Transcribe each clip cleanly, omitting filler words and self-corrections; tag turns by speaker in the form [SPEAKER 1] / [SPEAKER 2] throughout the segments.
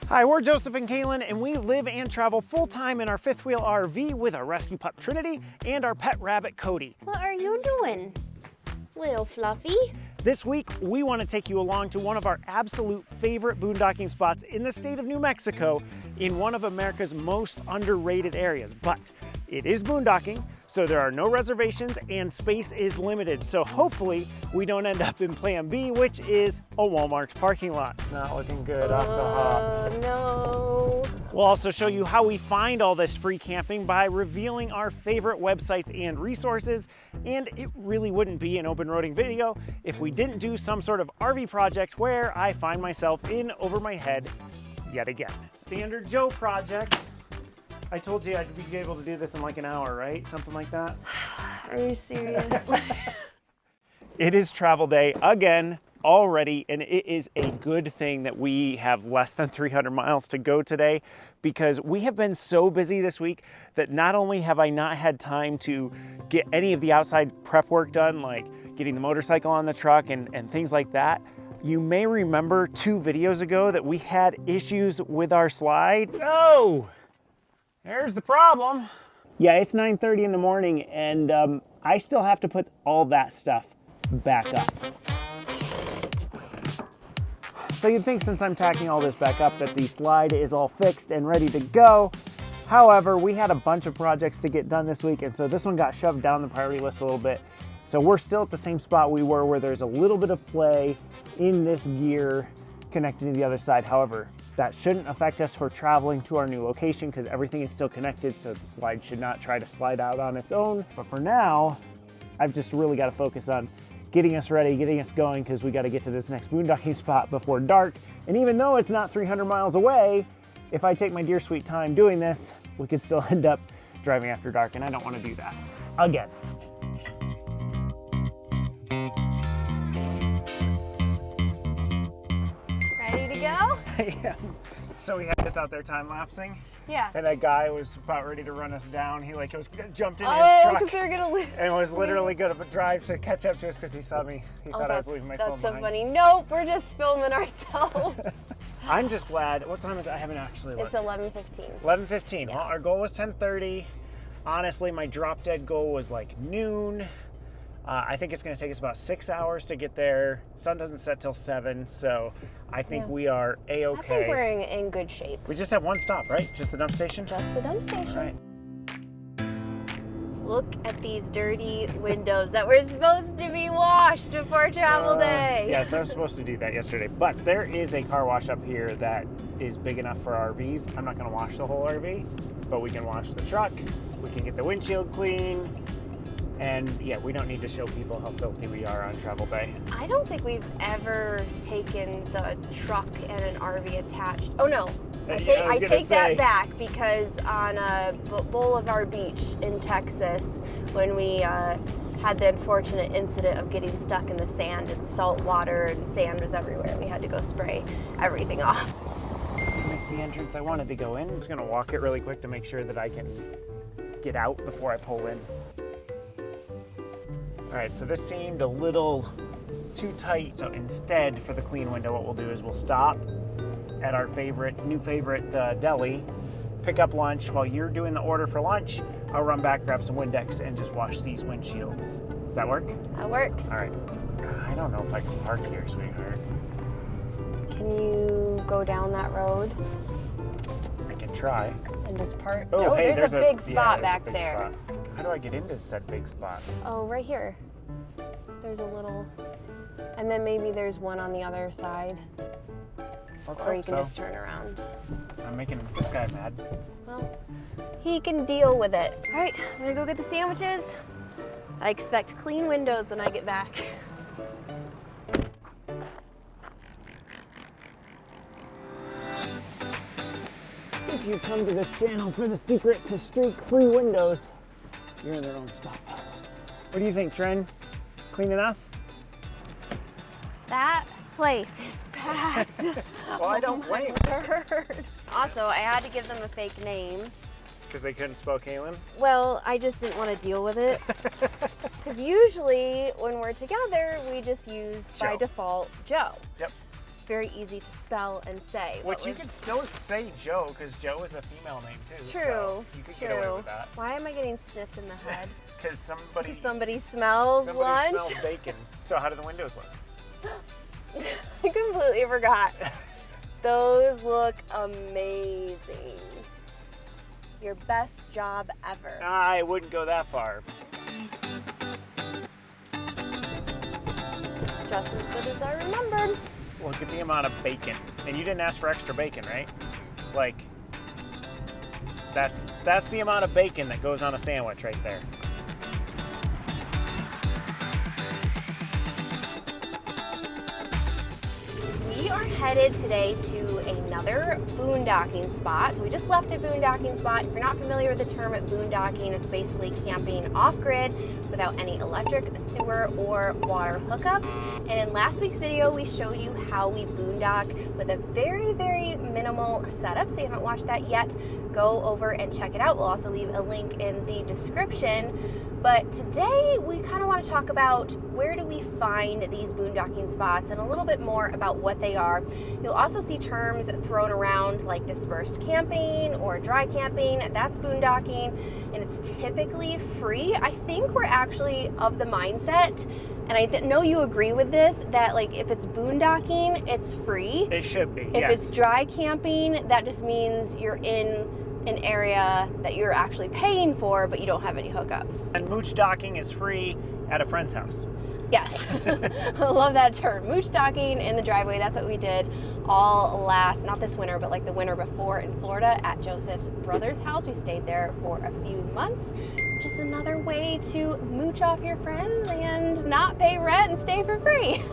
[SPEAKER 1] Hi, we're Joseph and Kalyn, and we live and travel full-time in our fifth wheel RV with our rescue pup Trinity and our pet rabbit Cody.
[SPEAKER 2] What are you doing, little Fluffy?
[SPEAKER 1] This week, we want to take you along to one of our absolute favorite boondocking spots in the state of New Mexico in one of America's most underrated areas. But it is boondocking, so there are no reservations and space is limited. So hopefully we don't end up in Plan B, which is a Walmart parking lot. It's not looking good off the hop.
[SPEAKER 2] No.
[SPEAKER 1] We'll also show you how we find all this free camping by revealing our favorite websites and resources. And it really wouldn't be an open roading video if we didn't do some sort of RV project where I find myself in over my head yet again. Standard Joe project. I told you I'd be able to do this in like an hour, right? Something like that.
[SPEAKER 2] Are you serious?
[SPEAKER 1] It is travel day again already, and it is a good thing that we have less than 300 miles to go today, because we have been so busy this week that not only have I not had time to get any of the outside prep work done, like getting the motorcycle on the truck and things like that. You may remember 2 videos ago that we had issues with our slide. Oh! There's the problem. Yeah, it's 9:30 in the morning, and I still have to put all that stuff back up. So you'd think, since I'm tacking all this back up, that the slide is all fixed and ready to go. However, we had a bunch of projects to get done this week, and so this one got shoved down the priority list a little bit. So we're still at the same spot we were, where there's a little bit of play in this gear connected to the other side. However, that shouldn't affect us for traveling to our new location, because everything is still connected, so the slide should not try to slide out on its own. But for now, I've just really got to focus on getting us ready, getting us going, because we got to get to this next boondocking spot before dark. And even though it's not 300 miles away, if I take my dear sweet time doing this, we could still end up driving after dark, and I don't want to do that again.
[SPEAKER 2] Ready to go?
[SPEAKER 1] Yeah. So we had this out there time lapsing.
[SPEAKER 2] Yeah.
[SPEAKER 1] And that guy was about ready to run us down. He jumped in his
[SPEAKER 2] Oh,
[SPEAKER 1] truck.
[SPEAKER 2] because they were gonna leave.
[SPEAKER 1] And was literally going to drive to catch up to us because he saw me. He thought I was leaving my phone
[SPEAKER 2] That's so
[SPEAKER 1] behind.
[SPEAKER 2] funny. Nope, we're just filming ourselves.
[SPEAKER 1] I'm just glad. What time is it? I haven't actually looked.
[SPEAKER 2] It's 11:15.
[SPEAKER 1] 11:15.
[SPEAKER 2] Yeah.
[SPEAKER 1] Well, our goal was 10:30. Honestly, my drop dead goal was like noon. I think it's going to take us about 6 hours to get there. Sun doesn't set till 7, so I think we are A-okay.
[SPEAKER 2] I think we're in good shape.
[SPEAKER 1] We just have one stop, right? Just the dump station?
[SPEAKER 2] Just the dump station.
[SPEAKER 1] All right.
[SPEAKER 2] Look at these dirty windows that were supposed to be washed before travel day.
[SPEAKER 1] Yes, I was supposed to do that yesterday, but there is a car wash up here that is big enough for RVs. I'm not going to wash the whole RV, but we can wash the truck. We can get the windshield clean. And yeah, we don't need to show people how filthy we are on travel day.
[SPEAKER 2] I don't think we've ever taken the truck and an RV attached. Oh no, I take that back, because on Boulevard Beach in Texas, when we had the unfortunate incident of getting stuck in the sand and salt water and sand was everywhere, we had to go spray everything off.
[SPEAKER 1] I missed the entrance I wanted to go in. I'm just gonna walk it really quick to make sure that I can get out before I pull in. All right, so this seemed a little too tight. So instead, for the clean window, what we'll do is we'll stop at our new favorite deli, pick up lunch. While you're doing the order for lunch, I'll run back, grab some Windex, and just wash these windshields. Does that work?
[SPEAKER 2] That works.
[SPEAKER 1] All right. I don't know if I can park here, sweetheart.
[SPEAKER 2] Can you go down that road?
[SPEAKER 1] I can try.
[SPEAKER 2] And just park?
[SPEAKER 1] Oh,
[SPEAKER 2] no,
[SPEAKER 1] hey,
[SPEAKER 2] there's a big spot back
[SPEAKER 1] big
[SPEAKER 2] there.
[SPEAKER 1] Spot. How do I get into said big spot?
[SPEAKER 2] Oh, right here. There's a little, and then maybe there's one on the other side. Or you can just turn around.
[SPEAKER 1] I'm making this guy mad.
[SPEAKER 2] Well, he can deal with it. All right, I'm gonna go get the sandwiches. I expect clean windows when I get back.
[SPEAKER 1] If you come to this channel for the secret to streak-free windows, you're in the wrong spot. What do you think, Tren? Clean enough?
[SPEAKER 2] That place is packed.
[SPEAKER 1] Well, I don't blame
[SPEAKER 2] you. Also, I had to give them a fake name.
[SPEAKER 1] Because they couldn't spell Kalyn?
[SPEAKER 2] Well, I just didn't want to deal with it. Because usually when we're together, we just use, by default, Joe.
[SPEAKER 1] Yep.
[SPEAKER 2] very easy to spell and say.
[SPEAKER 1] Which you could still say Joe, because Joe is a female name too.
[SPEAKER 2] True.
[SPEAKER 1] So you could get away with that.
[SPEAKER 2] Why am I getting sniffed in the head?
[SPEAKER 1] Because
[SPEAKER 2] somebody smells lunch.
[SPEAKER 1] Somebody smells bacon. So how do the windows look?
[SPEAKER 2] I completely forgot. Those look amazing. Your best job ever.
[SPEAKER 1] I wouldn't go that far.
[SPEAKER 2] Just as good as I remembered.
[SPEAKER 1] Look at the amount of bacon. And you didn't ask for extra bacon, right? Like, that's the amount of bacon that goes on a sandwich right there.
[SPEAKER 2] We are headed today to another boondocking spot. So we just left a boondocking spot. If you're not familiar with the term boondocking, it's basically camping off-grid without any electric, sewer, or water hookups. And in last week's video, we showed you how we boondock with a very, very minimal setup. So if you haven't watched that yet, go over and check it out. We'll also leave a link in the description. But today we kind of want to talk about where do we find these boondocking spots and a little bit more about what they are. You'll also see terms thrown around like dispersed camping or dry camping. That's boondocking, and it's typically free. I think we're actually of the mindset, and I know you agree with this, that like if it's boondocking, it's free.
[SPEAKER 1] It should be,
[SPEAKER 2] If it's dry camping, that just means you're in an area that you're actually paying for, but you don't have any hookups.
[SPEAKER 1] And mooch docking is free at a friend's house.
[SPEAKER 2] Yes, I love that term. Mooch docking in the driveway, that's what we did all not this winter, but like the winter before in Florida at Joseph's brother's house. We stayed there for a few months. Just another way to mooch off your friends and not pay rent and stay for free.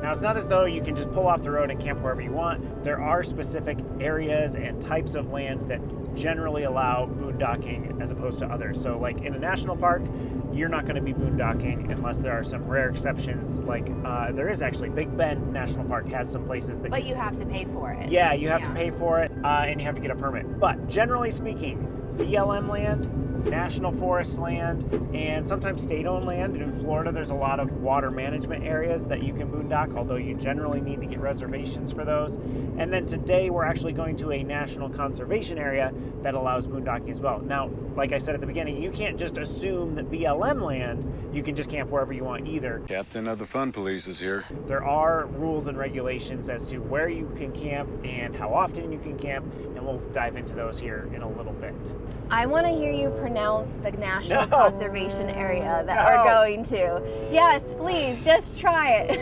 [SPEAKER 1] Now, it's not as though you can just pull off the road and camp wherever you want. There are specific areas and types of land that generally allow boondocking as opposed to others. So like in a national park, you're not going to be boondocking unless there are some rare exceptions. Like there is actually, Big Bend National Park has some places that...
[SPEAKER 2] But you have to pay for it.
[SPEAKER 1] Yeah, you have to pay for it and you have to get a permit. But generally speaking, BLM land, national forest land, and sometimes state-owned land. In Florida, there's a lot of water management areas that you can boondock, although you generally need to get reservations for those. And then today, we're actually going to a national conservation area that allows boondocking as well. Now, like I said at the beginning, you can't just assume that BLM land, you can just camp wherever you want either.
[SPEAKER 3] Captain of the Fun Police is here.
[SPEAKER 1] There are rules and regulations as to where you can camp and how often you can camp, and we'll dive into those here in a little bit.
[SPEAKER 2] I want to hear you pronounce the national conservation area that we're going to. Yes, please, just try it.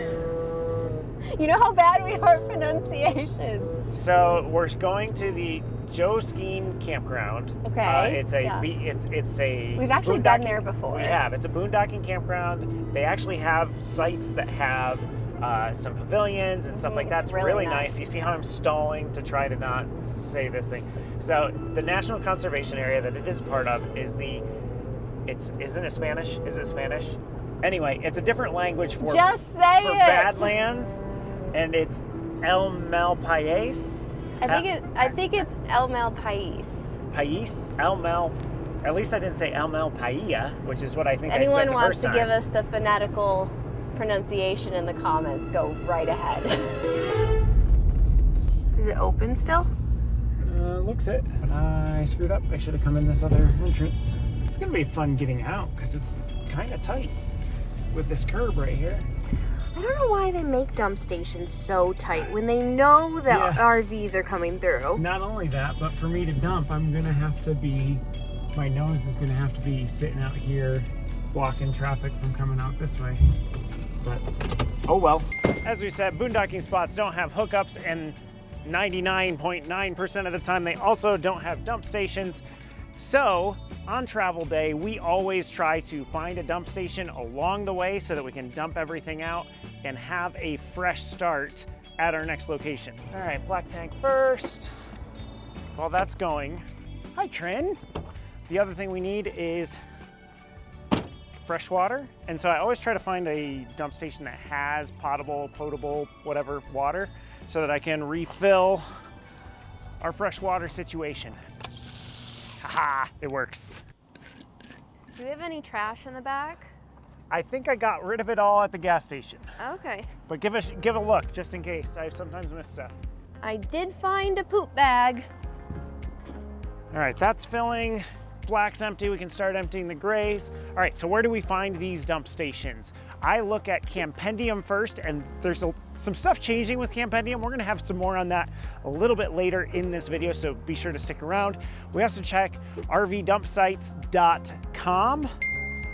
[SPEAKER 2] You know how bad we are at pronunciations.
[SPEAKER 1] So we're going to the Joe Kalyn campground.
[SPEAKER 2] Okay.
[SPEAKER 1] It's a.
[SPEAKER 2] We've actually been there before.
[SPEAKER 1] We have. It's a boondocking campground. They actually have sites that have some pavilions and stuff like that. It's really nice. You see how I'm stalling to try to not say this thing. So the National Conservation Area that it is part of is isn't it Spanish? Is it Spanish? Anyway, it's a different language for Badlands, and it's El Mel Pais.
[SPEAKER 2] I think it's El Mel Pais.
[SPEAKER 1] Pais? El Mel. At least I didn't say El Mel Paia, which is what I think I said the first time.
[SPEAKER 2] Anyone wants to give us the phonetical pronunciation in the comments, go right ahead. Is it open still?
[SPEAKER 1] Looks it, but I screwed up. I should have come in this other entrance. It's gonna be fun getting out because it's kind of tight with this curb right here.
[SPEAKER 2] I don't know why they make dump stations so tight when they know that RVs are coming through.
[SPEAKER 1] Not only that, but for me to dump, my nose is gonna have to be sitting out here blocking traffic from coming out this way. But, oh well. As we said, boondocking spots don't have hookups, and 99.9% of the time they also don't have dump stations. So on travel day, we always try to find a dump station along the way so that we can dump everything out and have a fresh start at our next location. All right, black tank first. While that's going, hi Trin. The other thing we need is fresh water. And so I always try to find a dump station that has potable, whatever water, so that I can refill our fresh water situation. Haha, it works.
[SPEAKER 2] Do we have any trash in the back?
[SPEAKER 1] I think I got rid of it all at the gas station.
[SPEAKER 2] Okay.
[SPEAKER 1] But give a look, just in case. I sometimes miss stuff.
[SPEAKER 2] I did find a poop bag.
[SPEAKER 1] All right, that's filling. Black's empty, we can start emptying the grays. All right, so where do we find these dump stations? I look at Campendium first, and there's some stuff changing with Campendium. We're gonna have some more on that a little bit later in this video, so be sure to stick around. We also check rvdumpsites.com,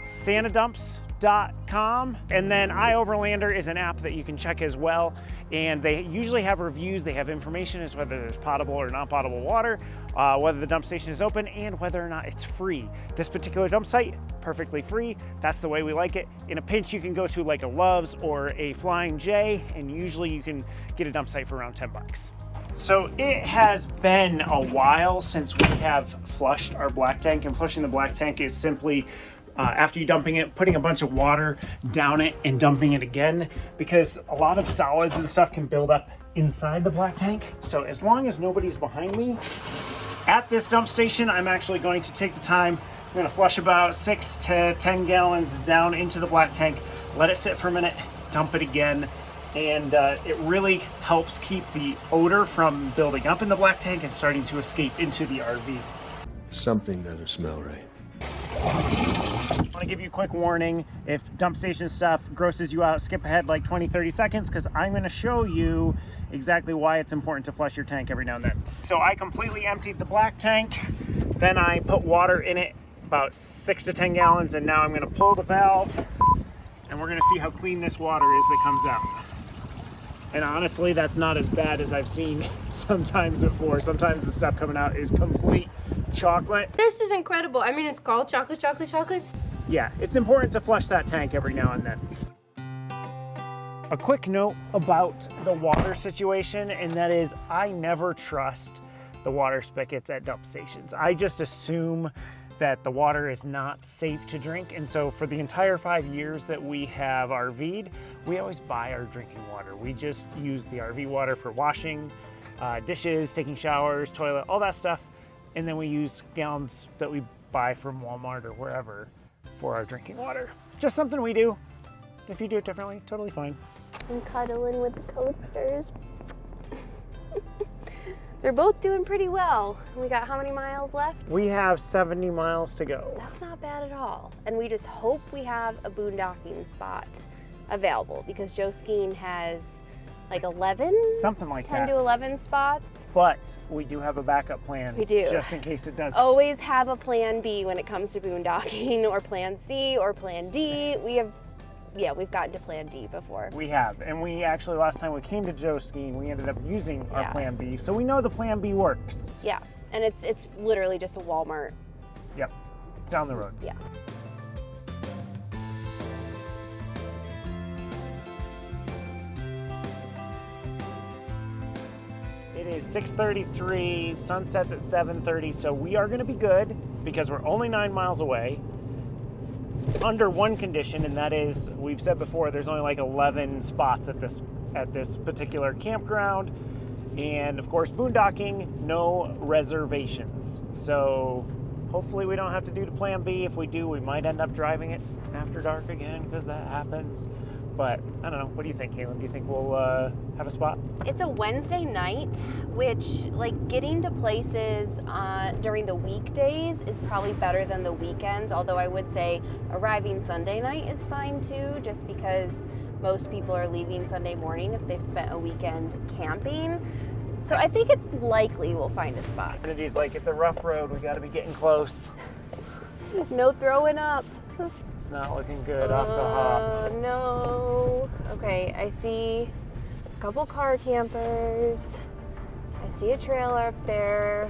[SPEAKER 1] sanadumps.com, and then iOverlander is an app that you can check as well. And they usually have reviews. They have information as whether there's potable or not potable water, whether the dump station is open, and whether or not it's free. This particular dump site, perfectly free. That's the way we like it. In a pinch, you can go to like a Love's or a Flying J, and usually you can get a dump site for around 10 bucks. So it has been a while since we have flushed our black tank, and flushing the black tank is simply after you dumping it, putting a bunch of water down it and dumping it again, because a lot of solids and stuff can build up inside the black tank. So as long as nobody's behind me at this dump station, I'm actually going to take the time. I'm going to flush about 6 to 10 gallons down into the black tank, let it sit for a minute, dump it again, and it really helps keep the odor from building up in the black tank and starting to escape into the RV.
[SPEAKER 4] Something doesn't smell right.
[SPEAKER 1] I want to give you a quick warning. If dump station stuff grosses you out, skip ahead like 20-30 seconds, because I'm going to show you exactly why it's important to flush your tank every now and then. So I completely emptied the black tank, then I put water in it, about 6 to 10 gallons, and now I'm going to pull the valve, and we're going to see how clean this water is that comes out. And honestly, that's not as bad as I've seen sometimes before. Sometimes the stuff coming out is complete chocolate.
[SPEAKER 2] This is incredible. I mean, it's called chocolate, chocolate, chocolate.
[SPEAKER 1] Yeah, it's important to flush that tank every now and then. A quick note about the water situation, and that is I never trust the water spigots at dump stations. I just assume that the water is not safe to drink, and so for the entire 5 years that we have RV'd, we always buy our drinking water. We just use the RV water for washing, dishes, taking showers, toilet, all that stuff, and then we use gallons that we buy from Walmart or wherever for our drinking water. Just something we do. If you do it differently, totally fine.
[SPEAKER 2] I'm cuddling with the coasters. They're both doing pretty well. We got how many miles left?
[SPEAKER 1] We have 70 miles to go.
[SPEAKER 2] That's not bad at all. And we just hope we have a boondocking spot available, because Joe Kalyn has like 11?
[SPEAKER 1] Something like
[SPEAKER 2] 10
[SPEAKER 1] that.
[SPEAKER 2] to 11 spots.
[SPEAKER 1] But we do have a backup plan.
[SPEAKER 2] We do.
[SPEAKER 1] Just in case it doesn't.
[SPEAKER 2] Always have a plan B when it comes to boondocking, or plan C, or plan D. We've gotten to plan D before.
[SPEAKER 1] We have, and we actually, last time we came to Joe Kalyn, we ended up using our plan B, so we know the plan B works.
[SPEAKER 2] Yeah, and it's literally just a Walmart.
[SPEAKER 1] Yep, down the road.
[SPEAKER 2] Yeah.
[SPEAKER 1] It is 6:33, sun sets at 7:30, so we are gonna be good because we're only 9 miles away. Under one condition, and that is, we've said before, there's only like 11 spots at this particular campground, and of course boondocking, no reservations. So hopefully we don't have to do the plan B. If we do, we might end up driving it after dark again, because that happens. But I don't know, what do you think, Kalyn? Do you think we'll have a spot?
[SPEAKER 2] It's a Wednesday night, which, like, getting to places during the weekdays is probably better than the weekends, although I would say arriving Sunday night is fine too, just because most people are leaving Sunday morning if they've spent a weekend camping. So I think it's likely we'll find a spot.
[SPEAKER 1] Trinity's like, it's a rough road, we gotta be getting close.
[SPEAKER 2] No throwing up.
[SPEAKER 1] It's not looking good off the hop.
[SPEAKER 2] No. Okay, I see a couple car campers. I see a trailer up there.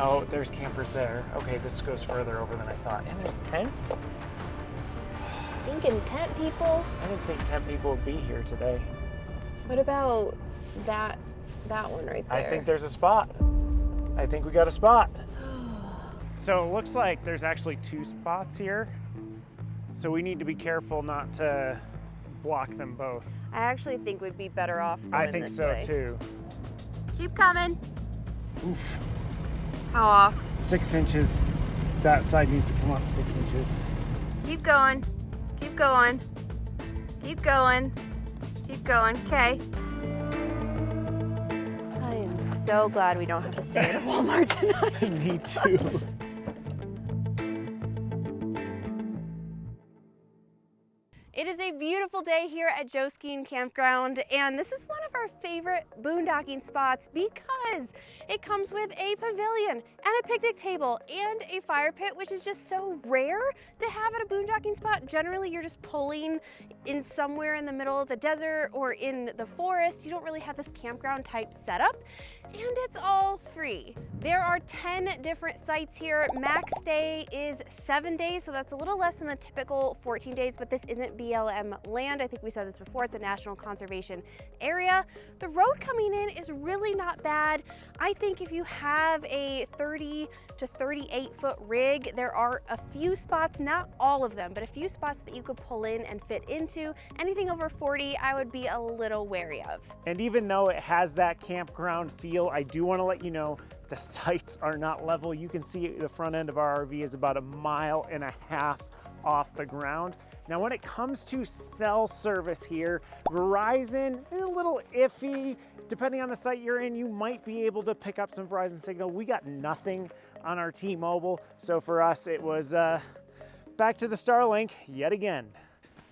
[SPEAKER 1] Oh, there's campers there. Okay, this goes further over than I thought. And there's tents?
[SPEAKER 2] Thinking tent people?
[SPEAKER 1] I didn't think tent people would be here today.
[SPEAKER 2] What about that one right there?
[SPEAKER 1] I think there's a spot. I think we got a spot. So it looks like there's actually 2 spots here. So we need to be careful not to block them both.
[SPEAKER 2] I actually think we'd be better off going
[SPEAKER 1] I think
[SPEAKER 2] this
[SPEAKER 1] so
[SPEAKER 2] way.
[SPEAKER 1] too.
[SPEAKER 2] Keep coming.
[SPEAKER 1] Oof.
[SPEAKER 2] How off?
[SPEAKER 1] 6 inches. That side needs to come up 6 inches.
[SPEAKER 2] Keep going. Keep going. Keep going. Keep going. Okay. I am so glad we don't have to stay at a Walmart tonight.
[SPEAKER 1] Me too.
[SPEAKER 2] It is a beautiful day here at Joe Skiing Campground, and this is one of our favorite boondocking spots because it comes with a pavilion and a picnic table and a fire pit, which is just so rare to have at a boondocking spot. Generally, you're just pulling in somewhere in the middle of the desert or in the forest. You don't really have this campground type setup, and it's all free. There are 10 different sites here. Max stay is 7 days, so that's a little less than the typical 14 days, but this isn't BLM land. I think we said this before, it's a national conservation area. The road coming in is really not bad. I think if you have a 30 to 38 foot rig, there are a few spots, not all of them, but a few spots that you could pull in and fit into. Anything over 40, I would be a little wary of.
[SPEAKER 1] And even though it has that campground feel, I do want to let you know the sites are not level. You can see the front end of our RV is about 1.5 miles off the ground. Now, when it comes to cell service here, Verizon is a little iffy. Depending on the site you're in, you might be able to pick up some Verizon signal. We got nothing on our T-Mobile, so for us it was back to the Starlink yet again.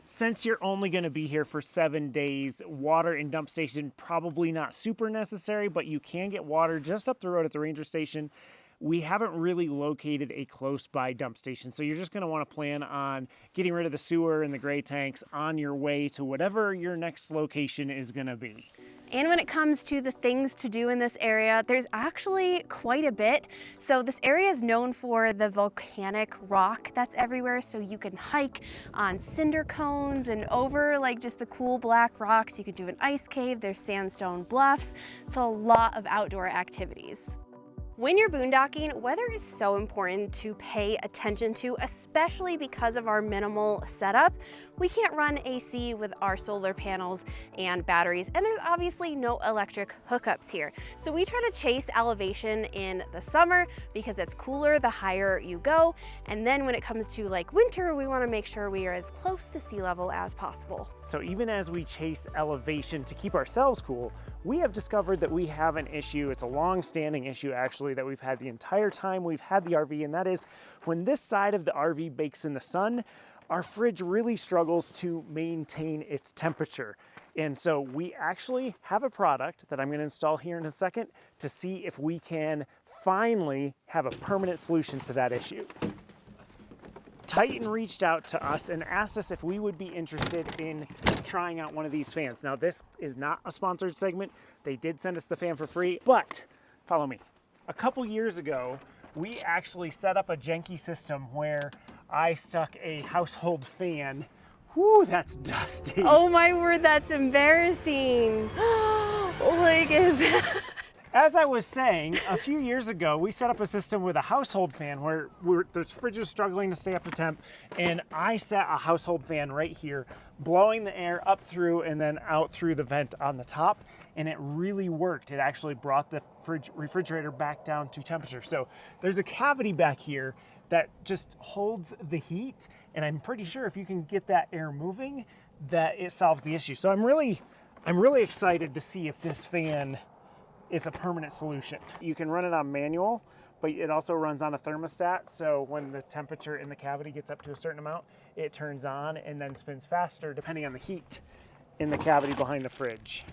[SPEAKER 1] Since you're only going to be here for 7 days, water and dump station probably not super necessary, but you can get water just up the road at the ranger station. We haven't really located a close by dump station, so you're just going to want to plan on getting rid of the sewer and the gray tanks on your way to whatever your next location is going to be.
[SPEAKER 2] And when it comes to the things to do in this area, there's actually quite a bit. So this area is known for the volcanic rock that's everywhere. So you can hike on cinder cones and over like just the cool black rocks. You can do an ice cave. There's Sandstone Bluffs. So a lot of outdoor activities. When you're boondocking, weather is so important to pay attention to, especially because of our minimal setup. We can't run AC with our solar panels and batteries, and there's obviously no electric hookups here. So we try to chase elevation in the summer because it's cooler the higher you go. And then when it comes to like winter, we want to make sure we are as close to sea level as possible.
[SPEAKER 1] So even as we chase elevation to keep ourselves cool, we have discovered that we have an issue. It's a long-standing issue actually that we've had the entire time we've had the RV, and that is when this side of the RV bakes in the sun, our fridge really struggles to maintain its temperature. And so we actually have a product that I'm going to install here in a second to see if we can finally have a permanent solution to that issue. Titan reached out to us and asked us if we would be interested in trying out one of these fans. Now, this is not a sponsored segment. They did send us the fan for free, but follow me. A couple years ago, we actually set up a janky system where I stuck a household fan. Whoo, that's dusty.
[SPEAKER 2] Oh my word, that's embarrassing. Look at that.
[SPEAKER 1] As I was saying, a few years ago, we set up a system with a household fan where the fridge was struggling to stay up to temp, and I set a household fan right here, blowing the air up through and then out through the vent on the top, and it really worked. It actually brought the refrigerator back down to temperature. So there's a cavity back here that just holds the heat, and I'm pretty sure if you can get that air moving, that it solves the issue. So I'm really excited to see if this fan is a permanent solution. You can run it on manual, but it also runs on a thermostat. So when the temperature in the cavity gets up to a certain amount, it turns on and then spins faster depending on the heat in the cavity behind the fridge.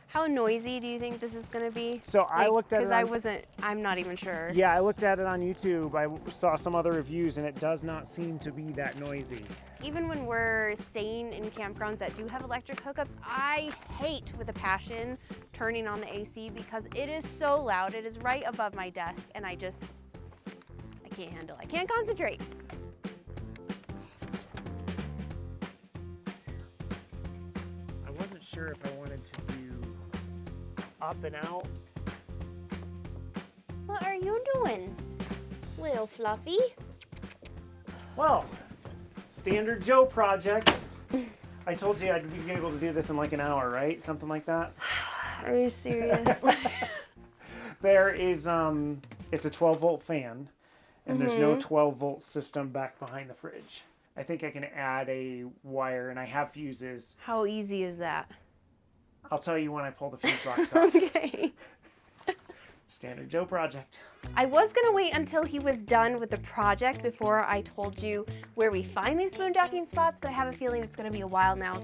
[SPEAKER 2] How noisy do you think this is going to be?
[SPEAKER 1] So I looked at it
[SPEAKER 2] because I'm not even sure.
[SPEAKER 1] Yeah, I looked at it on YouTube. I saw some other reviews and it does not seem to be that noisy.
[SPEAKER 2] Even when we're staying in campgrounds that do have electric hookups, I hate with a passion turning on the AC because it is so loud. It is right above my desk and I can't handle it. I can't concentrate.
[SPEAKER 1] I wasn't sure if I wanted to do up and out.
[SPEAKER 2] What are you doing, little Fluffy?
[SPEAKER 1] Well, standard Joe project. I told you I'd be able to do this in like an hour, right? Something like that.
[SPEAKER 2] Are you serious?
[SPEAKER 1] There is, it's a 12 volt fan and there's no 12 volt system back behind the fridge. I think I can add a wire, and I have fuses.
[SPEAKER 2] How easy is that?
[SPEAKER 1] I'll tell you when I pull the fuse box off.
[SPEAKER 2] Okay.
[SPEAKER 1] Standard Joe project.
[SPEAKER 2] I was gonna wait until he was done with the project before I told you where we find these boondocking spots, but I have a feeling it's gonna be a while now.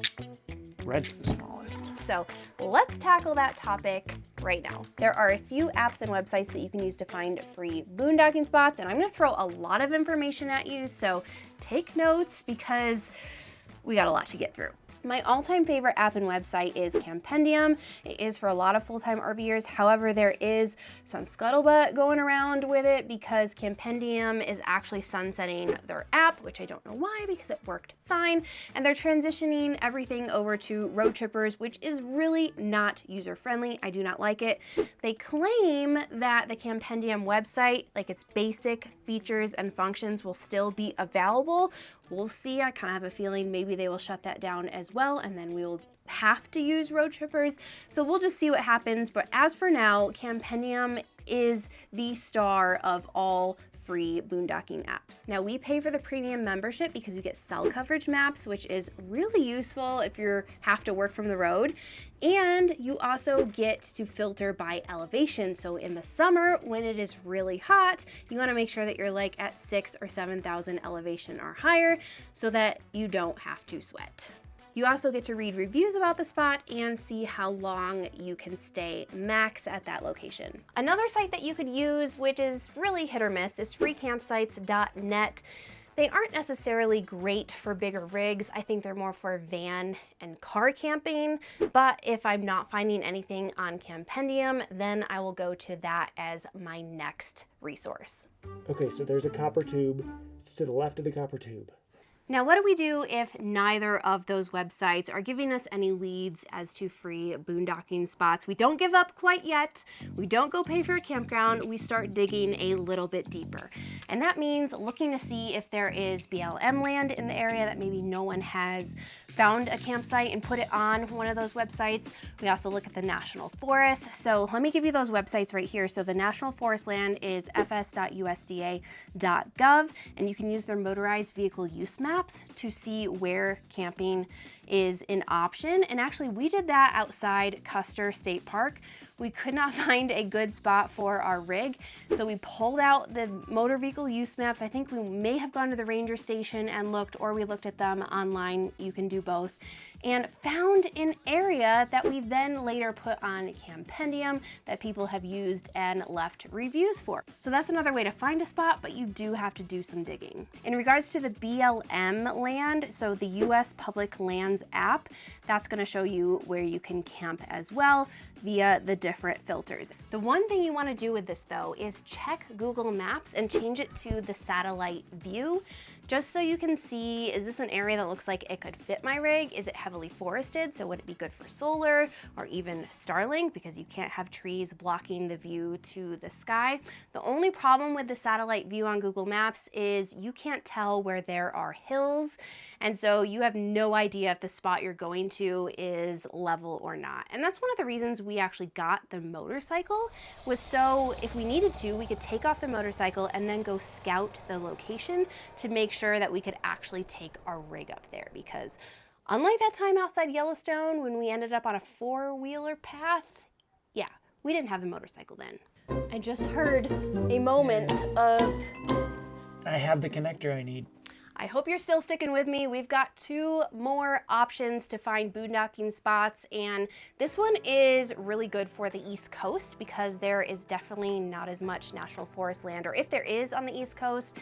[SPEAKER 1] Red's the smallest.
[SPEAKER 2] So let's tackle that topic right now. There are a few apps and websites that you can use to find free boondocking spots, and I'm gonna throw a lot of information at you, so take notes because we got a lot to get through. My all-time favorite app and website is Campendium. It is for a lot of full-time RVers. However, there is some scuttlebutt going around with it because Campendium is actually sunsetting their app, which I don't know why because it worked fine. And they're transitioning everything over to Road Trippers, which is really not user-friendly. I do not like it. They claim that the Campendium website, like its basic features and functions, will still be available. We'll see. I kind of have a feeling maybe they will shut that down as well, and then we will have to use Road Trippers. So we'll just see what happens. But as for now, Campendium is the star of all free boondocking apps. Now we pay for the premium membership because you get cell coverage maps, which is really useful if you have to work from the road. And you also get to filter by elevation. So in the summer, when it is really hot, you wanna make sure that you're like at 6,000 or 7,000 elevation or higher so that you don't have to sweat. You also get to read reviews about the spot and see how long you can stay max at that location. Another site that you could use, which is really hit or miss, is freecampsites.net. They aren't necessarily great for bigger rigs. I think they're more for van and car camping, but if I'm not finding anything on Campendium, then I will go to that as my next resource.
[SPEAKER 1] Okay, so there's a copper tube. It's to the left of the copper tube.
[SPEAKER 2] Now, what do we do if neither of those websites are giving us any leads as to free boondocking spots? We don't give up quite yet. We don't go pay for a campground. We start digging a little bit deeper. And that means looking to see if there is BLM land in the area that maybe no one has found a campsite and put it on one of those websites. We also look at the National Forest. So let me give you those websites right here. So the National Forest land is fs.usda.gov, and you can use their motorized vehicle use maps to see where camping is an option. And actually we did that outside Custer State Park. We could not find a good spot for our rig, so we pulled out the motor vehicle use maps. I think we may have gone to the ranger station and looked, or we looked at them online. You can do both, and found an area that we then later put on Campendium that people have used and left reviews for. So that's another way to find a spot, but you do have to do some digging. In regards to the BLM land, so the US Public Lands app, that's gonna show you where you can camp as well via the different filters. The one thing you wanna do with this though is check Google Maps and change it to the satellite view, just so you can see, is this an area that looks like it could fit my rig? Is it heavily forested? So would it be good for solar or even Starlink, because you can't have trees blocking the view to the sky. The only problem with the satellite view on Google Maps is you can't tell where there are hills. And so you have no idea if the spot you're going to is level or not. And that's one of the reasons we actually got the motorcycle, was so if we needed to, we could take off the motorcycle and then go scout the location to make sure that we could actually take our rig up there. Because unlike that time outside Yellowstone when we ended up on a four-wheeler path, yeah, we didn't have the motorcycle then. I just heard a moment of...
[SPEAKER 1] I have the connector I need.
[SPEAKER 2] I hope you're still sticking with me. We've got 2 more options to find boondocking spots, and this one is really good for the East Coast because there is definitely not as much national forest land, or if there is on the East Coast,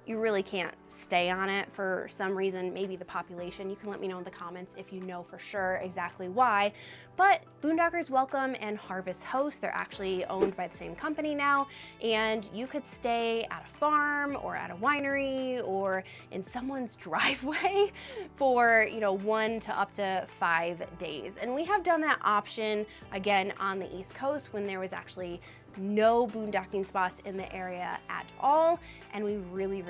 [SPEAKER 2] you really can't stay on it for some reason, maybe the population. You can let me know in the comments if you know for sure exactly why. But Boondockers Welcome and Harvest Host, they're actually owned by the same company now, and you could stay at a farm or at a winery or in someone's driveway for 1 to up to 5 days. And we have done that option again on the East Coast when there was actually no boondocking spots in the area at all, and we really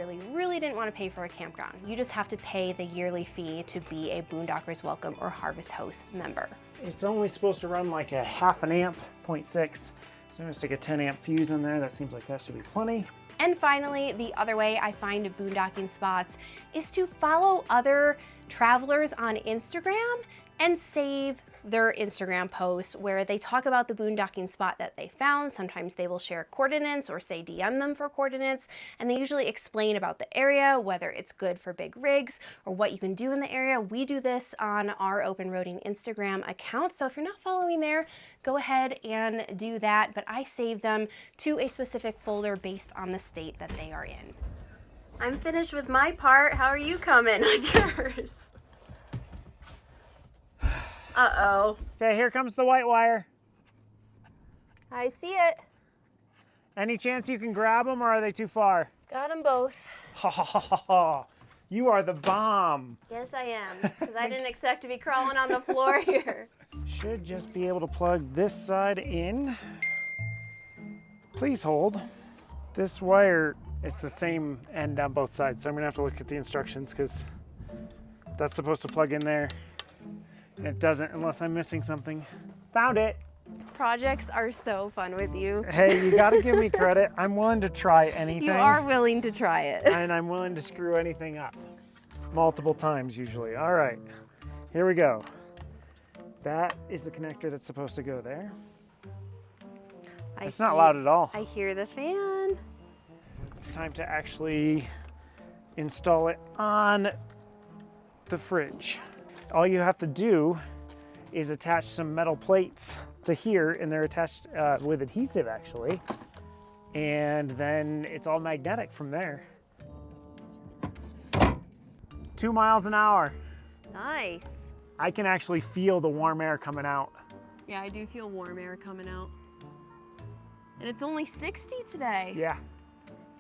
[SPEAKER 2] didn't want to pay for a campground. You just have to pay the yearly fee to be a Boondockers Welcome or Harvest Host member.
[SPEAKER 1] It's only supposed to run like a 0.5 amp, 0.6. So I'm gonna stick a 10 amp fuse in there. That seems like that should be plenty.
[SPEAKER 2] And finally, the other way I find boondocking spots is to follow other travelers on Instagram and save their Instagram posts where they talk about the boondocking spot that they found. Sometimes they will share coordinates or say DM them for coordinates, and they usually explain about the area, whether it's good for big rigs or what you can do in the area. We do this on our Open Roading Instagram account, so if you're not following there, go ahead and do that, but I save them to a specific folder based on the state that they are in. I'm finished with my part. How are you coming with yours? Uh-oh.
[SPEAKER 1] Okay, here comes the white wire.
[SPEAKER 2] I see it.
[SPEAKER 1] Any chance you can grab them, or are they too far?
[SPEAKER 2] Got them both.
[SPEAKER 1] Ha ha ha ha ha. You are the bomb.
[SPEAKER 2] Yes, I am, because I didn't expect to be crawling on the floor here.
[SPEAKER 1] Should just be able to plug this side in. Please hold. This wire is the same end on both sides, so I'm gonna have to look at the instructions because that's supposed to plug in there. And it doesn't unless I'm missing something. Found it.
[SPEAKER 2] Projects are so fun with you.
[SPEAKER 1] Hey, you gotta give me credit. I'm willing to try anything.
[SPEAKER 2] You are willing to try it.
[SPEAKER 1] And I'm willing to screw anything up. Multiple times usually. All right, here we go. That is the connector that's supposed to go there. It's not loud at all.
[SPEAKER 2] I hear the fan.
[SPEAKER 1] It's time to actually install it on the fridge. All you have to do is attach some metal plates to here, and they're attached with adhesive actually. And then it's all magnetic from there. 2 miles an hour.
[SPEAKER 2] Nice.
[SPEAKER 1] I can actually feel the warm air coming out.
[SPEAKER 2] Yeah, I do feel warm air coming out. And it's only 60 today.
[SPEAKER 1] Yeah.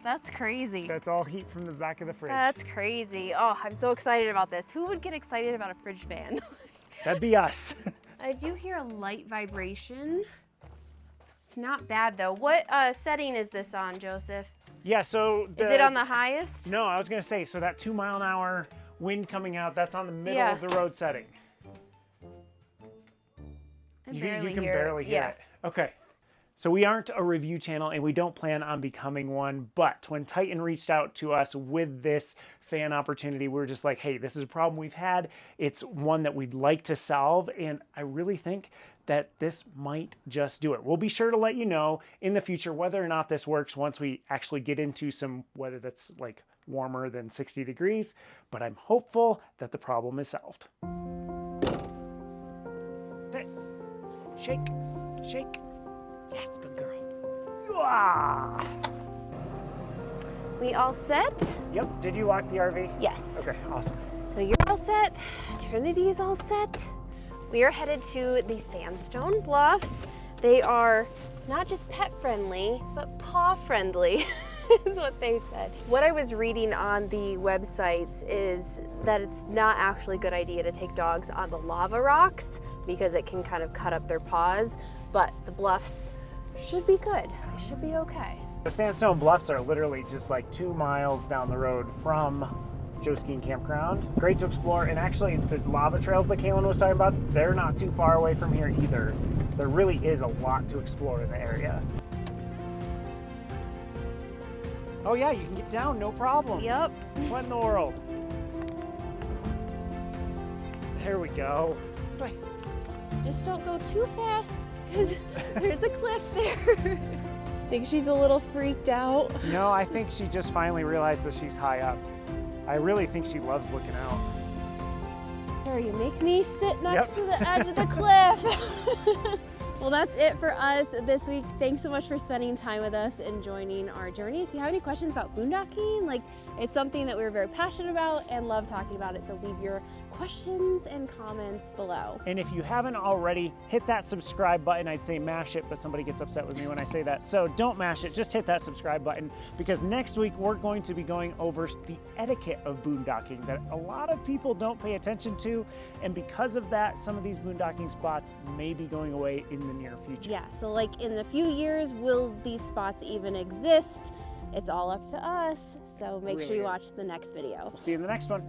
[SPEAKER 2] That's crazy.
[SPEAKER 1] That's all heat from the back of the fridge.
[SPEAKER 2] That's crazy. Oh, I'm so excited about this. Who would get excited about a fridge fan?
[SPEAKER 1] That'd be us.
[SPEAKER 2] I do hear a light vibration. It's not bad though. What setting is this on, Joseph?
[SPEAKER 1] Yeah, so
[SPEAKER 2] Is it on the highest?
[SPEAKER 1] No, I was gonna say, so that 2 mile an hour wind coming out, that's on the middle
[SPEAKER 2] Yeah.
[SPEAKER 1] of the road setting.
[SPEAKER 2] I
[SPEAKER 1] You
[SPEAKER 2] barely
[SPEAKER 1] can
[SPEAKER 2] hear
[SPEAKER 1] barely hear it. Okay. So we aren't a review channel and we don't plan on becoming one, but when Titan reached out to us with this fan opportunity, we were just like, hey, this is a problem we've had. It's one that we'd like to solve, and I really think that this might just do it. We'll be sure to let you know in the future whether or not this works once we actually get into some weather that's like warmer than 60 degrees, but I'm hopeful that the problem is solved. Sit. Shake, shake. Yes, good girl. Ah!
[SPEAKER 2] We all set?
[SPEAKER 1] Yep, did you lock the RV?
[SPEAKER 2] Yes.
[SPEAKER 1] Okay, awesome.
[SPEAKER 2] So you're all set. Trinity's all set. We are headed to the Sandstone Bluffs. They are not just pet friendly, but paw friendly is what they said. What I was reading on the websites is that it's not actually a good idea to take dogs on the lava rocks because it can kind of cut up their paws, but the bluffs should be good. They should be okay.
[SPEAKER 1] The Sandstone Bluffs are literally just like 2 miles down the road from Joe Skiing Campground. Great to explore, and actually the lava trails that Kalyn was talking about, they're not too far away from here either. There really is a lot to explore in the area. Oh yeah, you can get down, no problem.
[SPEAKER 2] Yep.
[SPEAKER 1] What in the world? There we go. Wait.
[SPEAKER 2] Just don't go too fast because there's a cliff there. Think she's a little freaked out.
[SPEAKER 1] No, I think she just finally realized that she's high up. I really think she loves looking out.
[SPEAKER 2] Sure, you make me sit next to the edge of the cliff. Well, that's it for us this week. Thanks so much for spending time with us and joining our journey. If you have any questions about boondocking, it's something that we're very passionate about and love talking about it, so leave your questions and comments below.
[SPEAKER 1] And if you haven't already, hit that subscribe button. I'd say mash it, but somebody gets upset with me when I say that. So don't mash it, just hit that subscribe button, because next week we're going to be going over the etiquette of boondocking that a lot of people don't pay attention to. And because of that, some of these boondocking spots may be going away in the near future.
[SPEAKER 2] Yeah, so in a few years, will these spots even exist? It's all up to us. So make sure you watch the next video.
[SPEAKER 1] We'll see you in the next one.